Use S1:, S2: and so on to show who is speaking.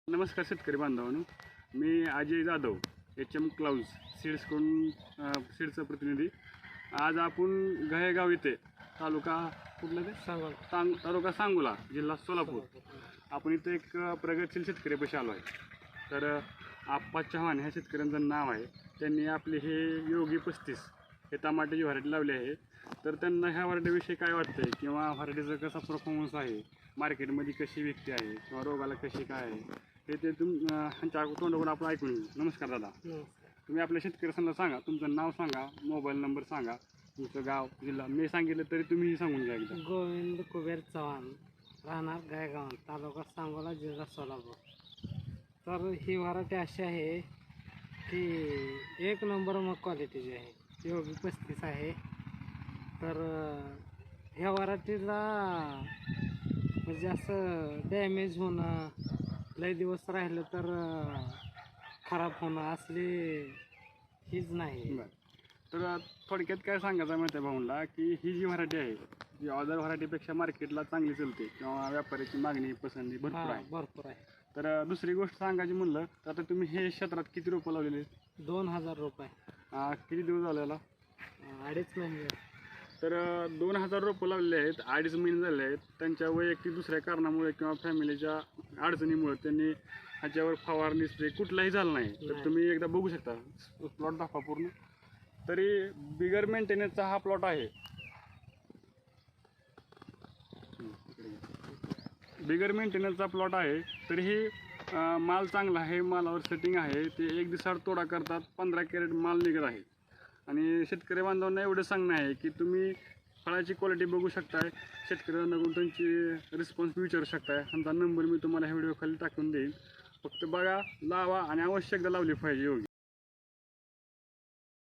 S1: नमस्कार शेतकरी बांधवांनो, मी अजय जाधव HM क्लाउज सीड्सकडून सीड्सचा प्रतिनिधी. आज आपण गहेगाव इथे तालुका कुठला ते तालुका सांगोला जिल्हा सोलापूर आपण इथे एक प्रगतशील शेतकऱ्यापाशी आलो आहे. तर आप्पा चव्हाण ह्या शेतकऱ्यांचं नाव आहे. त्यांनी आपले हे योगी 35 हे टमाट्याची व्हरायटी लावली आहे. तर त्यांना ह्या व्हरायटीविषयी काय वाटतंय किंवा व्हरायटीचा कसा परफॉर्मन्स आहे, मार्केटमध्ये कशी विकते आहे किंवा रोगाला कशी काय आहे हे ते ह्यांच्या तोंडाकडून आपण ऐकून घेऊ. नमस्कार दादा. तुम्ही आपल्या शेतकऱ्यांना सांगा, तुमचं नाव सांगा, मोबाईल नंबर सांगा, तुमचं गाव जिल्हा. मी सांगितलं तरी तुम्ही सांगून घ्या एकदा.
S2: गोविंद कुबेर चव्हाण, राहणार गायगाव, तालुका सांगोला, जिल्हा सोलापूर. तर ही व्हरायटी अशी आहे की एक नंबर मग क्वालिटीची आहे. योगी 35 आहे. तर ह्या व्हरायटीला म्हणजे असं डॅमेज होणं, लय दिवस राहिलं तर खराब होणं असली हीच नाही.
S1: तर थोडक्यात काय सांगायचं माहिती आहे भाऊंला की ही जी व्हरायटी आहे जी अदर व्हरायटीपेक्षा मार्केटला चांगली चालते किंवा व्यापाऱ्याची मागणी पसंती
S2: भरपूर आहे.
S1: तर दुसरी गोष्ट सांगायची म्हणलं तर आता तुम्ही हे क्षेत्रात किती रोपं लावलेली?
S2: 2000 रुपये.
S1: किती दिवस झालेला?
S2: 2.5 महिने.
S1: तर 2000 रोपं लावलेले आहेत, 2.5 महिने झाले आहेत. त्यांच्या वैयक्तिक दुसऱ्या कारणामुळे किंवा फॅमिलीच्या अडचणीमुळे त्यांनी ह्याच्यावर फवारणी स्प्रे कुठलाही झाला नाही. तर तुम्ही एकदा बघू शकता, प्लॉट दाखवा पूर्ण. तरी बिगर मेंटेनन्सचा हा प्लॉट आहे. बिगर मेंटेनन्सचा प्लॉट आहे. तरीही माल चांगला आहे, मालावर सेटिंग आहे. ते एक दिवसाआड तोडा करतात, 15 कॅरेट माल निघत आहे. आणि शेतकरी बांधवांना एवढं सांगणं आहे की तुम्ही फळाची क्वालिटी बघू शकताय, शेतकऱ्यांकडून त्यांची रिस्पॉन्स विचारू शकताय. आमचा नंबर मी तुम्हाला ह्या व्हिडिओ खाली टाकून देईन. फक्त बघा, लावा आणि आवश्यकता लावली पाहिजे योग्य.